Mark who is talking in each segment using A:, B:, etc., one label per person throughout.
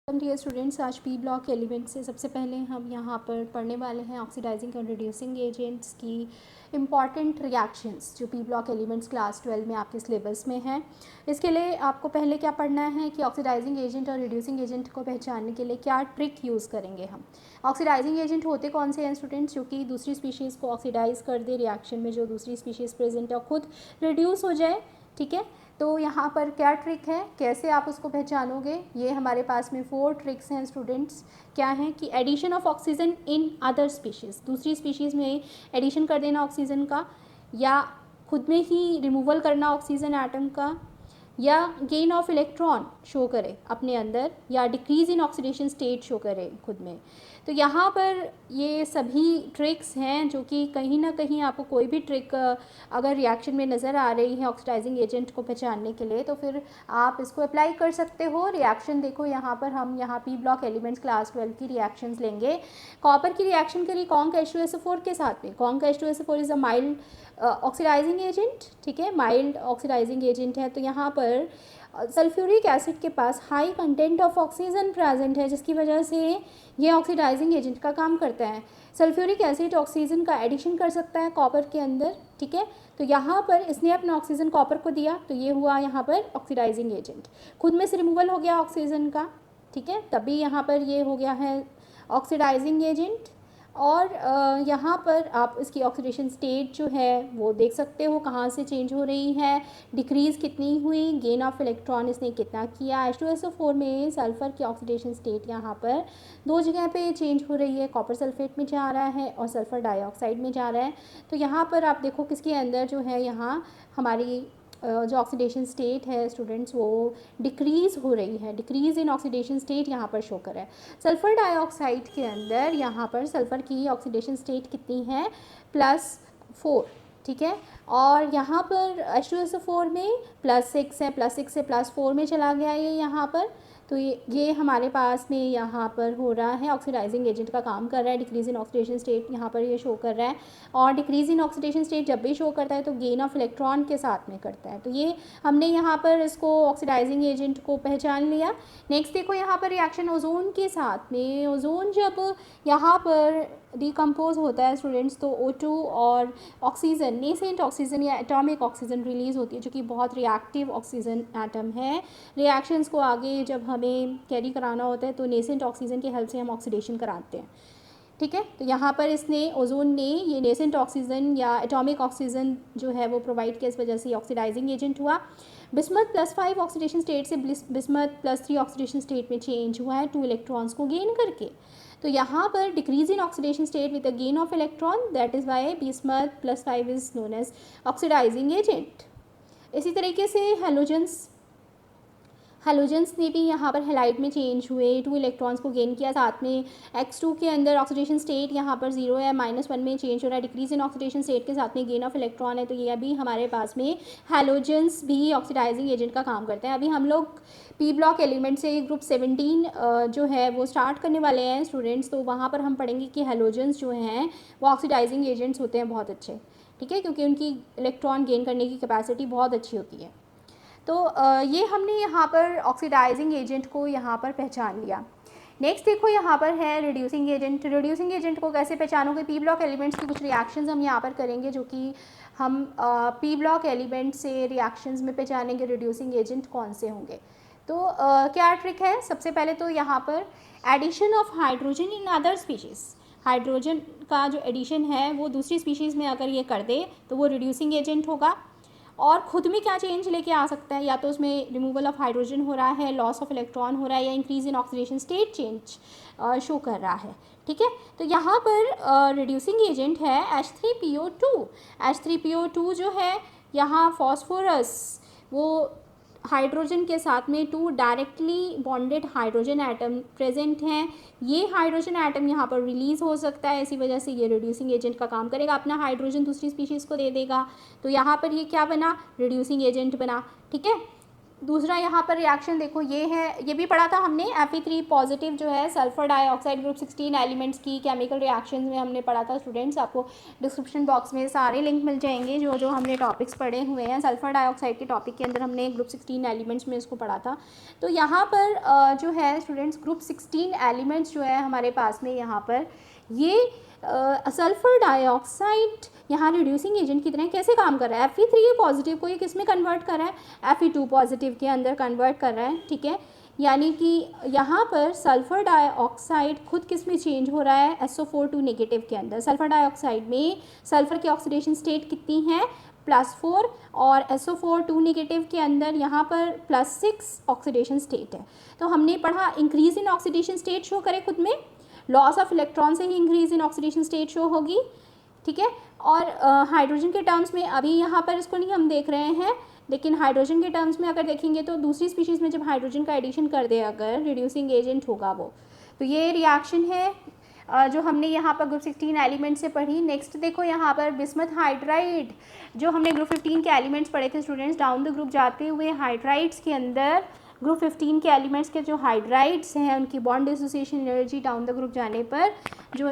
A: Dear students, आज P block element से सबसे पहले हम यहाँ पर पढ़ने वाले हैं ऑक्सीडाइजिंग एंड रिड्यूसिंग एजेंट्स की इम्पॉर्टेंट रिएक्शंस जो पी ब्लॉक एलिमेंट्स क्लास 12 में आपके सिलेबस में हैं। इसके लिए आपको पहले क्या पढ़ना है कि ऑक्सीडाइजिंग एजेंट और रिड्यूसिंग एजेंट को पहचानने के लिए क्या ट्रिक यूज़ करेंगे हम। ऑक्सीडाइजिंग एजेंट होते कौन से हैं स्टूडेंट्स? जो कि दूसरी स्पीशीज़ को ऑक्सीडाइज कर दे, रिएक्शन में जो दूसरी स्पीशीज़ प्रेजेंट है खुद रिड्यूस हो जाए। ठीक है, तो यहाँ पर क्या ट्रिक है, कैसे आप उसको पहचानोगे? ये हमारे पास में 4 ट्रिक्स हैं स्टूडेंट्स। क्या है कि addition of oxygen in other species, दूसरी स्पीशीज़ में एडिशन कर देना ऑक्सीजन का, या खुद में ही रिमूवल करना ऑक्सीजन एटम का, या गेन ऑफ इलेक्ट्रॉन शो करे अपने अंदर, या डिक्रीज़ इन ऑक्सीडेशन स्टेट शो करे खुद में। तो यहाँ पर ये सभी ट्रिक्स हैं जो कि कहीं ना कहीं आपको कोई भी ट्रिक अगर रिएक्शन में नज़र आ रही है ऑक्सीडाइजिंग एजेंट को पहचानने के लिए, तो फिर आप इसको अप्लाई कर सकते हो। रिएक्शन देखो यहाँ पर, हम यहाँ पी ब्लॉक एलिमेंट्स क्लास 12 की रिएक्शंस लेंगे। कॉपर की रिएक्शन करी कॉन्क H2SO4 के साथ में। Conc H2SO4 is a mild oxidising agent. ठीक है, माइल्ड ऑक्सीडाइजिंग एजेंट है। तो यहाँ पर सल्फ्यूरिक एसिड के पास high content of oxygen present है, जिसकी वजह से ये ऑक्सीडाइजिंग एजेंट का काम करता है। सल्फ्यूरिक एसिड ऑक्सीजन का एडिशन कर सकता है कॉपर के अंदर। ठीक है, तो यहाँ पर इसने अपना ऑक्सीजन कॉपर को दिया, तो ये हुआ यहाँ पर ऑक्सीडाइजिंग एजेंट। खुद में से रिमूवल हो गया ऑक्सीजन का। ठीक है, तभी यहाँ पर ये हो गया है ऑक्सीडाइजिंग एजेंट। और यहाँ पर आप इसकी ऑक्सीडेशन स्टेट जो है वो देख सकते हो कहाँ से चेंज हो रही है, डिक्रीज़ कितनी हुई, गेन ऑफ इलेक्ट्रॉन इसने कितना किया। H2SO4 में सल्फ़र की ऑक्सीडेशन स्टेट यहाँ पर 2 जगह पे चेंज हो रही है, कॉपर सल्फेट में जा रहा है और सल्फ़र डाइऑक्साइड में जा रहा है। तो यहाँ पर आप देखो किसके अंदर जो है यहाँ हमारी जो ऑक्सीडेशन स्टेट है स्टूडेंट्स वो डिक्रीज़ हो रही है, डिक्रीज़ इन ऑक्सीडेशन स्टेट यहाँ पर शो कर रहा है। सल्फ़र डाइऑक्साइड के अंदर यहाँ पर सल्फ़र की ऑक्सीडेशन स्टेट कितनी है? +4। ठीक है, और यहाँ पर H2SO4 में +6 है, +6 से +4 में चला गया ये यहाँ पर। तो ये हमारे पास में यहाँ पर हो रहा है ऑक्सीडाइजिंग एजेंट का काम कर रहा है। डिक्रीज़ इन ऑक्सीडेशन स्टेट यहाँ पर ये शो कर रहा है, और डिक्रीज़ इन ऑक्सीडेशन स्टेट जब भी शो करता है तो गेन ऑफ इलेक्ट्रॉन के साथ में करता है। तो ये हमने यहाँ पर इसको ऑक्सीडाइजिंग एजेंट को पहचान लिया। नेक्स्ट देखो यहाँ पर रिएक्शन ओजोन के साथ में। ओजोन जब यहाँ पर डिकम्पोज होता है स्टूडेंट्स, तो O2 और ऑक्सीजन, नेसेंट ऑक्सीजन या एटॉमिक ऑक्सीजन रिलीज़ होती है, जो कि बहुत रिएक्टिव ऑक्सीजन एटम है। रिएक्शंस को आगे जब हमें कैरी कराना होता है तो नेसेंट ऑक्सीजन की हेल्प से हम ऑक्सीडेशन कराते हैं। ठीक है, तो यहाँ पर इसने ओजोन ने ये नेसेंट ऑक्सीजन या एटॉमिक ऑक्सीजन जो है वो प्रोवाइड किया, इस वजह से ऑक्सीडाइजिंग एजेंट हुआ। बिस्मथ +5 ऑक्सीडेशन स्टेट से बिस्मथ +3 ऑक्सीडेशन स्टेट में चेंज हुआ है 2 इलेक्ट्रॉन्स को गेन करके। तो यहाँ पर decrease in oxidation state with a gain of electron, that is why bismuth +5 is known as oxidising agent. इसी तरीके से हेलोजेंस ने भी यहाँ पर हेलाइड में चेंज हुए, 2 इलेक्ट्रॉन्स को गेन किया। साथ में X2 के अंदर ऑक्सीडेशन स्टेट यहाँ पर 0 है, -1 में चेंज हो रहा है। डिक्रीज इन ऑक्सीडेशन स्टेट के साथ में गेन ऑफ इलेक्ट्रॉन है। तो ये अभी हमारे पास में हेलोजेंस भी ऑक्सीडाइजिंग एजेंट का काम करते हैं। अभी हम लोग पी ब्लॉक एलिमेंट से ग्रुप 17 जो है वो स्टार्ट करने वाले हैं स्टूडेंट्स। तो वहाँ पर हम पढ़ेंगे कि हेलोजेंस जो हैं वो ऑक्सीडाइजिंग एजेंट्स होते हैं बहुत अच्छे। ठीक है, क्योंकि उनकी इलेक्ट्रॉन गेन करने की कैपेसिटी बहुत अच्छी होती है। तो ये हमने यहाँ पर ऑक्सीडाइजिंग एजेंट को यहाँ पर पहचान लिया। नेक्स्ट देखो यहाँ पर है रिड्यूसिंग एजेंट। रिड्यूसिंग एजेंट को कैसे पहचानोगे? पी ब्लॉक एलिमेंट्स की कुछ रिएक्शंस हम यहाँ पर करेंगे, जो कि हम पी ब्लॉक एलिमेंट से रिएक्शंस में पहचानेंगे रिड्यूसिंग एजेंट कौन से होंगे। तो क्या ट्रिक है? सबसे पहले तो यहाँ पर addition of hydrogen in other species. Hydrogen का जो एडिशन है वो दूसरी स्पीशीज़ में अगर ये कर दे तो वो रिड्यूसिंग एजेंट होगा। और ख़ुद में क्या चेंज लेके आ सकता है? या तो उसमें रिमूवल ऑफ हाइड्रोजन हो रहा है, लॉस ऑफ इलेक्ट्रॉन हो रहा है, या increase in oxidation state change show कर रहा है। ठीक है, तो यहाँ पर रिड्यूसिंग एजेंट है H3PO2। H3PO2 जो है यहाँ फॉस्फोरस, वो हाइड्रोजन के साथ में 2 directly bonded hydrogen atom present हैं। ये हाइड्रोजन एटम यहाँ पर रिलीज़ हो सकता है, इसी वजह से ये रिड्यूसिंग एजेंट का काम करेगा, अपना हाइड्रोजन दूसरी स्पीशीज़ को दे देगा। तो यहाँ पर ये क्या बना? रिड्यूसिंग एजेंट बना। ठीक है, दूसरा यहाँ पर रिएक्शन देखो, ये है, ये भी पढ़ा था हमने, Fe3 पॉजिटिव जो है सल्फर डाइऑक्साइड ग्रुप 16 एलिमेंट्स की केमिकल रिएक्शन में हमने पढ़ा था स्टूडेंट्स। आपको डिस्क्रिप्शन बॉक्स में सारे लिंक मिल जाएंगे जो जो हमने टॉपिक्स पढ़े हुए हैं। सल्फर डाइऑक्साइड के टॉपिक के अंदर हमने ग्रुप 16 एलिमेंट्स में इसको पढ़ा था। तो यहाँ पर जो है स्टूडेंट्स ग्रुप 16 एलिमेंट्स जो है हमारे पास में यहाँ पर ये सल्फर डाइऑक्साइड यहाँ रिड्यूसिंग एजेंट की तरह कैसे काम कर रहा है। Fe3 पॉजिटिव को ये किस में कन्वर्ट कर रहा है, Fe2 पॉजिटिव के अंदर कन्वर्ट कर रहा है, ठीक है। यानी कि यहाँ पर सल्फर डाइऑक्साइड खुद किस में चेंज हो रहा है, SO4 नेगेटिव के अंदर। सल्फर डाइऑक्साइड में सल्फर की ऑक्सीडेशन स्टेट कितनी है, +4, और SO4 नेगेटिव के अंदर यहाँ पर +6 ऑक्सीडेशन स्टेट है। तो हमने पढ़ा increase in oxidation state show करे खुद में, लॉस ऑफ इलेक्ट्रॉन से ही increase in oxidation state show होगी, ठीक है। और हाइड्रोजन के टर्म्स में अभी यहाँ पर इसको नहीं हम देख रहे हैं, लेकिन हाइड्रोजन के टर्म्स में अगर देखेंगे तो दूसरी स्पीशीज़ में जब हाइड्रोजन का एडिशन कर दे अगर रिड्यूसिंग एजेंट होगा वो, तो ये रिएक्शन है जो हमने यहाँ पर ग्रुप 16 एलिमेंट से पढ़ी। नेक्स्ट देखो यहाँ पर बिस्मथ हाइड्राइड, जो हमने ग्रुप 15 के एलिमेंट्स पढ़े थे स्टूडेंट्स, डाउन द ग्रुप जाते हुए हाइड्राइड्स के अंदर ग्रुप 15 के एलिमेंट्स के जो हाइड्राइड्स हैं उनकी bond dissociation energy down the group जाने पर जो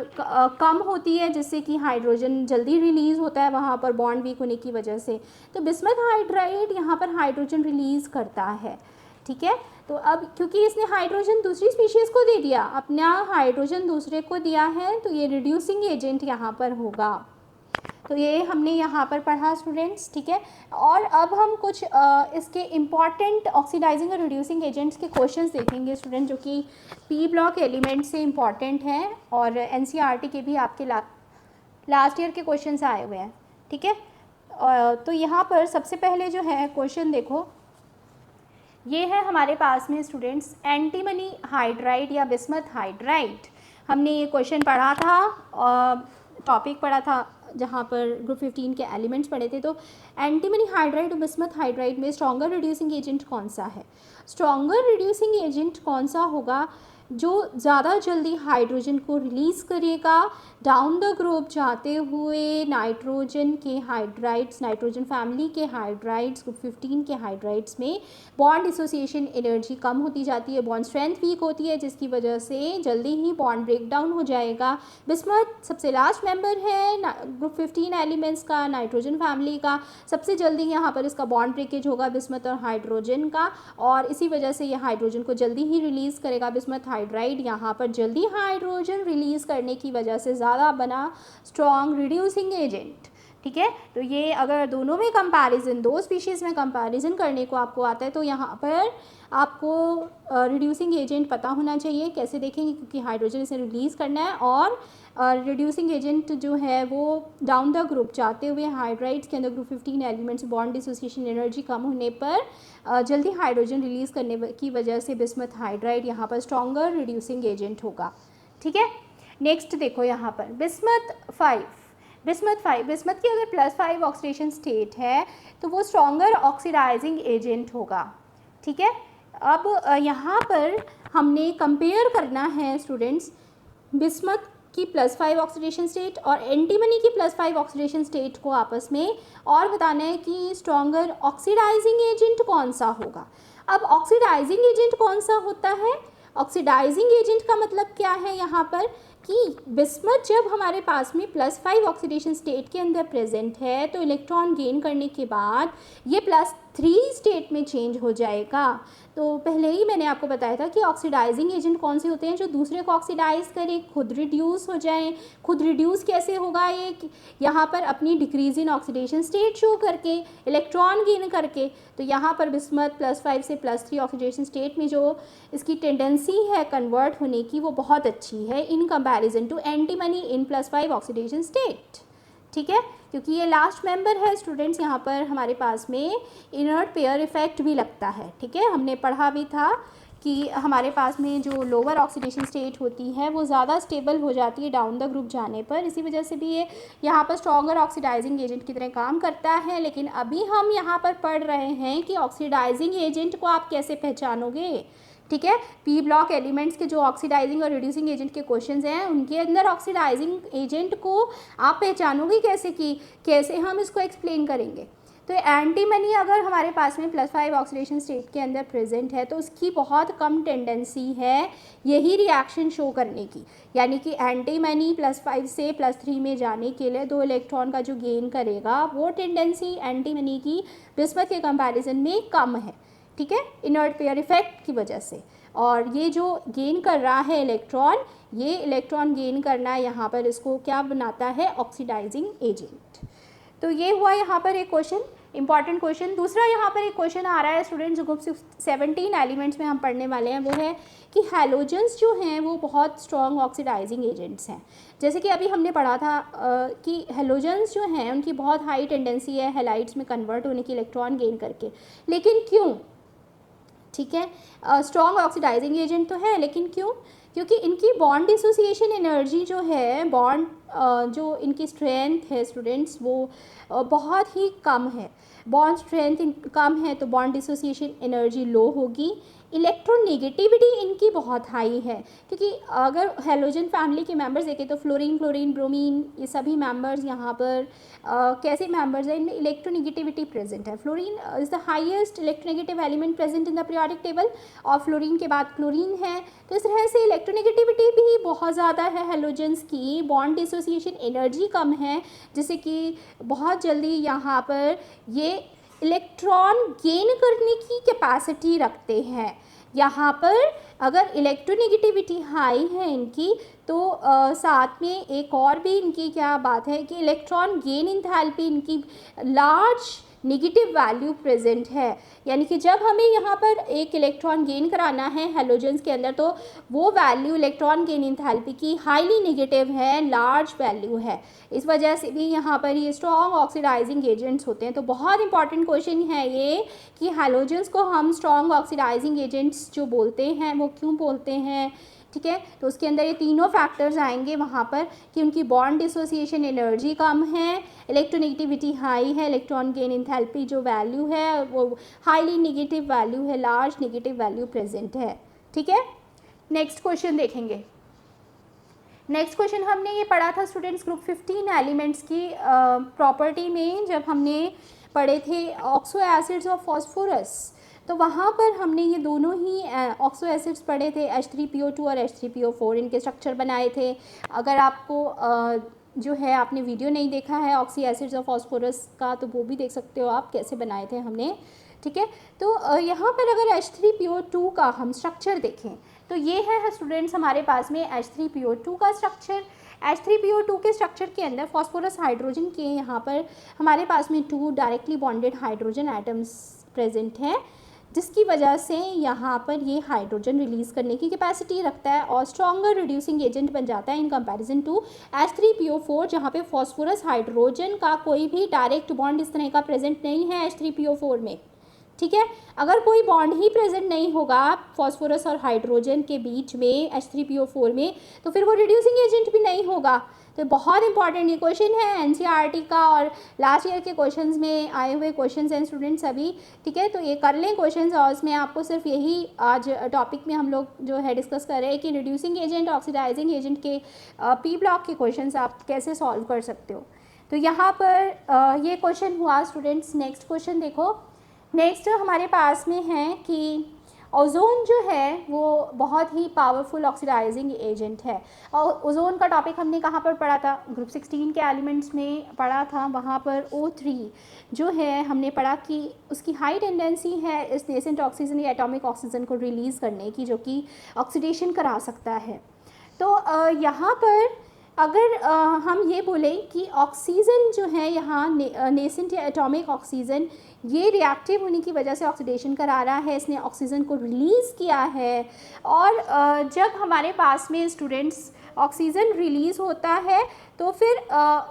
A: कम होती है, जिससे कि हाइड्रोजन जल्दी रिलीज़ होता है वहाँ पर बॉन्ड वीक होने की वजह से। तो बिस्मथ हाइड्राइड यहाँ पर हाइड्रोजन रिलीज़ करता है, ठीक है। तो अब क्योंकि इसने हाइड्रोजन दूसरी स्पीशीज़ को दे दिया, अपना हाइड्रोजन दूसरे को दिया है, तो ये रिड्यूसिंग एजेंट यहाँ पर होगा। तो ये हमने यहाँ पर पढ़ा स्टूडेंट्स, ठीक है। और अब हम कुछ इसके इम्पॉर्टेंट ऑक्सीडाइजिंग और रिड्यूसिंग एजेंट्स के क्वेश्चंस देखेंगे स्टूडेंट, जो कि पी ब्लॉक एलिमेंट से इम्पॉर्टेंट हैं और NCERT के भी आपके लास्ट ईयर के क्वेश्चंस आए हुए हैं, ठीक है। तो यहाँ पर सबसे पहले जो है क्वेश्चन देखो, ये है हमारे पास में स्टूडेंट्स एंटीमनी हाइड्राइड या बिस्मथ हाइड्राइड। हमने ये क्वेश्चन पढ़ा था, टॉपिक पढ़ा था जहाँ पर ग्रुप 15 के एलिमेंट्स पढ़े थे। तो एंटीमनी हाइड्राइड और बिस्मथ हाइड्राइड में स्ट्रॉन्गर रिड्यूसिंग एजेंट कौन सा है। स्ट्रॉन्गर रिड्यूसिंग एजेंट कौन सा होगा, जो ज़्यादा जल्दी हाइड्रोजन को रिलीज़ करेगा डाउन द ग्रुप जाते हुए नाइट्रोजन के हाइड्राइड्स, नाइट्रोजन फैमिली के हाइड्राइड्स, ग्रुप 15 के हाइड्राइड्स में बॉन्ड डिसोसिएशन एनर्जी कम होती जाती है, बॉन्ड स्ट्रेंथ वीक होती है, जिसकी वजह से जल्दी ही बॉन्ड ब्रेक डाउन हो जाएगा। बिस्मथ सबसे लास्ट मेंबर है ग्रुप 15 एलिमेंट्स का, नाइट्रोजन फैमिली का। सबसे जल्दी यहाँ पर इसका बॉन्ड ब्रेकेज होगा बिस्मथ और हाइड्रोजन का, और इसी वजह से ये हाइड्रोजन को जल्दी ही रिलीज़ करेगा। बिस्मथ हाइड्राइड यहाँ पर जल्दी हाइड्रोजन रिलीज़ करने की वजह से ज़्यादा बना स्ट्रॉन्ग रिड्यूसिंग एजेंट, ठीक है। तो ये अगर दोनों में कंपैरिजन, दो स्पीशीज़ में कंपैरिजन करने को आपको आता है, तो यहाँ पर आपको रिड्यूसिंग एजेंट पता होना चाहिए। कैसे देखेंगे, क्योंकि हाइड्रोजन इसे रिलीज़ करना है, और रिड्यूसिंग एजेंट जो है वो डाउन द ग्रुप जाते हुए हाइड्राइड्स के अंदर group 15 elements bond dissociation energy कम होने पर जल्दी हाइड्रोजन रिलीज़ करने की वजह से बिस्मथ हाइड्राइड यहाँ पर स्ट्रॉन्गर रिड्यूसिंग एजेंट होगा, ठीक है। नेक्स्ट देखो यहाँ पर बिस्मथ 5, बिस्मथ की अगर +5 ऑक्सीडेशन स्टेट है तो वो स्ट्रॉन्गर ऑक्सीडाइजिंग एजेंट होगा, ठीक है। अब यहाँ पर हमने कंपेयर करना है स्टूडेंट्स बिस्मथ की +5 ऑक्सीडेशन स्टेट और एंटीमनी की +5 ऑक्सीडेशन स्टेट को आपस में, और बताना है कि स्ट्रॉन्गर ऑक्सीडाइजिंग एजेंट कौन सा होगा। अब ऑक्सीडाइजिंग एजेंट कौन सा होता है, ऑक्सीडाइजिंग एजेंट का मतलब क्या है यहाँ पर कि बिस्मथ जब हमारे पास में +5 ऑक्सीडेशन स्टेट के अंदर प्रेजेंट है तो इलेक्ट्रॉन गेन करने के बाद ये +3 स्टेट में चेंज हो जाएगा। तो पहले ही मैंने आपको बताया था कि ऑक्सीडाइजिंग एजेंट कौन से होते हैं, जो दूसरे को ऑक्सीडाइज करें, खुद रिड्यूस हो जाएं। खुद रिड्यूस कैसे होगा, ये यहाँ पर अपनी decrease in oxidation state show करके, इलेक्ट्रॉन गेन करके। तो यहाँ पर बिस्मथ +5 से +3 ऑक्सीडेशन स्टेट में जो इसकी टेंडेंसी है कन्वर्ट होने की वो बहुत अच्छी है in comparison to antimony in +5 oxidation state, ठीक है। क्योंकि ये लास्ट मेंबर है स्टूडेंट्स, यहाँ पर हमारे पास में इनर्ट पेयर इफेक्ट भी लगता है, ठीक है। हमने पढ़ा भी था कि हमारे पास में जो लोअर ऑक्सीडेशन स्टेट होती है वो ज़्यादा स्टेबल हो जाती है डाउन द ग्रुप जाने पर, इसी वजह से भी ये यहाँ पर स्ट्रॉन्गर ऑक्सीडाइजिंग एजेंट की तरह काम करता है। लेकिन अभी हम यहाँ पर पढ़ रहे हैं कि ऑक्सीडाइजिंग एजेंट को आप कैसे पहचानोगे, ठीक है। पी ब्लॉक एलिमेंट्स के जो ऑक्सीडाइजिंग और रिड्यूसिंग एजेंट के क्वेश्चंस हैं उनके अंदर ऑक्सीडाइजिंग एजेंट को आप पहचानोगे कैसे, कि कैसे हम इसको एक्सप्लेन करेंगे। तो एंटीमनी अगर हमारे पास में +5 ऑक्सीडेशन स्टेट के अंदर प्रेजेंट है तो उसकी बहुत कम टेंडेंसी है यही रिएक्शन शो करने की, यानी कि एंटीमनी +5 से +3 में जाने के लिए 2 इलेक्ट्रॉन का जो गेन करेगा वो टेंडेंसी एंटीमनी की बिस्मथ के कंपैरिजन में कम है, ठीक है, इनर्ट पेयर इफेक्ट की वजह से। और ये जो गेन कर रहा है इलेक्ट्रॉन, ये इलेक्ट्रॉन गेन करना यहाँ पर इसको क्या बनाता है, ऑक्सीडाइजिंग एजेंट। तो ये हुआ यहाँ पर एक क्वेश्चन, इंपॉर्टेंट क्वेश्चन। दूसरा यहाँ पर एक क्वेश्चन आ रहा है स्टूडेंट्स, जो ग्रुप 17 एलिमेंट्स में हम पढ़ने वाले हैं, वो है कि हैलोजेंस जो हैं वो बहुत स्ट्रॉन्ग ऑक्सीडाइजिंग एजेंट्स हैं। जैसे कि अभी हमने पढ़ा था कि हैलोजेंस जो हैं उनकी बहुत हाई टेंडेंसी है हैलाइड्स में कन्वर्ट होने की इलेक्ट्रॉन गेन करके, लेकिन क्यों, ठीक है, स्ट्रॉन्ग ऑक्सीडाइजिंग एजेंट तो है, लेकिन क्यों, क्योंकि इनकी बॉन्ड डिसोसिएशन एनर्जी जो है, बॉन्ड जो इनकी स्ट्रेंथ है स्टूडेंट्स वो बहुत ही कम है। बॉन्ड स्ट्रेंथ कम है तो बॉन्ड डिसोसिएशन एनर्जी लो होगी। इलेक्ट्रोनेगेटिविटी इनकी बहुत हाई है, क्योंकि अगर हैलोजन फैमिली के मेंबर्स देखें तो फ्लोरीन, क्लोरीन, ब्रोमीन, ये सभी मेंबर्स यहाँ पर कैसे मेंबर्स हैं, इनमें इलेक्ट्रोनेगेटिविटी प्रेजेंट है। Fluorine is the highest electronegative element present in the periodic table, और फ्लोरीन के बाद क्लोरीन है। तो इस तरह से इलेक्ट्रोनेगेटिविटी भी बहुत ज़्यादा है हैलोजेंस की। बॉन्ड डिसोसिएशन एनर्जी कम है, जिससे कि बहुत जल्दी यहाँ पर ये इलेक्ट्रॉन गेन करने की कैपेसिटी रखते हैं। यहाँ पर अगर इलेक्ट्रोनेगेटिविटी हाई है इनकी तो साथ में एक और भी इनकी क्या बात है कि इलेक्ट्रॉन गेन इंथैल्पी इनकी लार्ज नेगेटिव वैल्यू प्रेजेंट है, यानी कि जब हमें यहाँ पर एक इलेक्ट्रॉन गेन कराना है हैलोजेंस के अंदर तो वो वैल्यू इलेक्ट्रॉन गेन इंथैल्पी की हाईली नेगेटिव है, लार्ज वैल्यू है। इस वजह से भी यहाँ पर ये स्ट्रॉन्ग ऑक्सीडाइजिंग एजेंट्स होते हैं। तो बहुत इंपॉर्टेंट क्वेश्चन है ये कि हैलोजेंस को हम स्ट्रॉन्ग ऑक्सीडाइजिंग एजेंट्स जो बोलते हैं वो क्यों बोलते हैं, ठीक है। तो उसके अंदर ये तीनों फैक्टर्स आएंगे वहाँ पर कि उनकी बॉन्ड डिसोसिएशन एनर्जी कम है, इलेक्ट्रोनेगेटिविटी हाई है, इलेक्ट्रॉन गेन इंथैल्पी जो वैल्यू है वो हाईली नेगेटिव वैल्यू है, लार्ज नेगेटिव वैल्यू प्रेजेंट है, ठीक है। नेक्स्ट क्वेश्चन देखेंगे। नेक्स्ट क्वेश्चन हमने ये पढ़ा था स्टूडेंट्स ग्रुप 15 एलिमेंट्स की प्रॉपर्टी में, जब हमने पढ़े थे ऑक्सो एसिड्स और फॉस्फोरस, तो वहाँ पर हमने ये दोनों ही ऑक्सो एसिड्स पढ़े थे, H3PO2 और H3PO4, इनके स्ट्रक्चर बनाए थे। अगर आपको जो है आपने वीडियो नहीं देखा है ऑक्सी एसिड्स और फॉस्फोरस का तो वो भी देख सकते हो आप, कैसे बनाए थे हमने, ठीक है। तो यहाँ पर अगर H3PO2 का हम स्ट्रक्चर देखें तो ये है स्टूडेंट्स हमारे पास में H3PO2 का स्ट्रक्चर। H3PO2 के स्ट्रक्चर के अंदर फॉस्फोरस हाइड्रोजन के यहाँ पर हमारे पास में 2 directly bonded hydrogen atoms present हैं, जिसकी वजह से यहाँ पर ये हाइड्रोजन रिलीज़ करने की कैपेसिटी रखता है और स्ट्रॉन्गर रिड्यूसिंग एजेंट बन जाता है इन कंपैरिजन टू H3PO4, जहाँ पे फॉस्फोरस हाइड्रोजन का कोई भी डायरेक्ट बॉन्ड इस तरह का प्रेजेंट नहीं है H3PO4 में, ठीक है। अगर कोई बॉन्ड ही प्रेजेंट नहीं होगा फॉस्फोरस और हाइड्रोजन के बीच में H3PO4 में तो फिर वो रिड्यूसिंग एजेंट भी नहीं होगा। तो बहुत इंपॉर्टेंट ये क्वेश्चन है NCERT का और लास्ट ईयर के क्वेश्चंस में आए हुए क्वेश्चंस हैं स्टूडेंट्स सभी, ठीक है। तो ये कर लें क्वेश्चंस और इसमें आपको सिर्फ यही आज टॉपिक में हम लोग जो है डिस्कस कर रहे हैं कि रिड्यूसिंग एजेंट ऑक्सीडाइजिंग एजेंट के P ब्लॉक के क्वेश्चंस आप कैसे सॉल्व कर सकते हो। तो यहाँ पर ये क्वेश्चन हुआ स्टूडेंट्स। नेक्स्ट क्वेश्चन देखो। नेक्स्ट हमारे पास में है कि ओजोन जो है वो बहुत ही पावरफुल ऑक्सीडाइजिंग एजेंट है। और ओजोन का टॉपिक हमने कहाँ पर पढ़ा था, ग्रुप 16 के एलिमेंट्स में पढ़ा था। वहाँ पर O3 जो है हमने पढ़ा कि उसकी हाई टेंडेंसी है इस नेसेंट ऑक्सीजन या एटॉमिक ऑक्सीजन को रिलीज़ करने की, जो कि ऑक्सीडेशन करा सकता है। तो यहाँ पर अगर हम ये बोलें कि ऑक्सीजन जो है यहाँ नेसेंट या एटॉमिक ऑक्सीजन ये रिएक्टिव होने की वजह से ऑक्सीडेशन करा रहा है, इसने ऑक्सीजन को रिलीज़ किया है। और जब हमारे पास में स्टूडेंट्स ऑक्सीजन रिलीज़ होता है तो फिर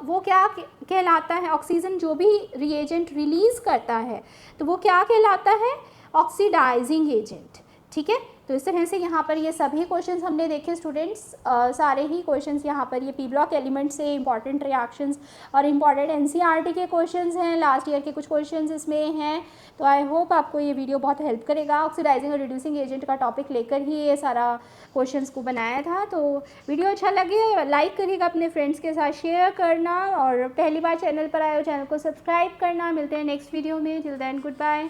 A: वो क्या कहलाता है, ऑक्सीजन जो भी रिएजेंट रिलीज़ करता है तो वो क्या कहलाता है, ऑक्सीडाइजिंग एजेंट, ठीक है। तो इस तरह से यहाँ पर ये सभी क्वेश्चंस हमने देखे स्टूडेंट्स, सारे ही क्वेश्चंस यहाँ पर ये पी ब्लॉक एलिमेंट से इंपॉर्टेंट रिएक्शंस और इंपॉर्टेंट एनसीईआरटी के क्वेश्चंस हैं, लास्ट ईयर के कुछ क्वेश्चंस इसमें हैं। तो आई होप आपको ये वीडियो बहुत हेल्प करेगा। ऑक्सीडाइजिंग और रिड्यूसिंग एजेंट का टॉपिक लेकर ही ये सारा क्वेश्चंस को बनाया था। तो वीडियो अच्छा लगे लाइक करिएगा, अपने फ्रेंड्स के साथ शेयर करना, और पहली बार चैनल पर आए हो चैनल को सब्सक्राइब करना। मिलते हैं नेक्स्ट वीडियो में, टिल देन गुड बाय।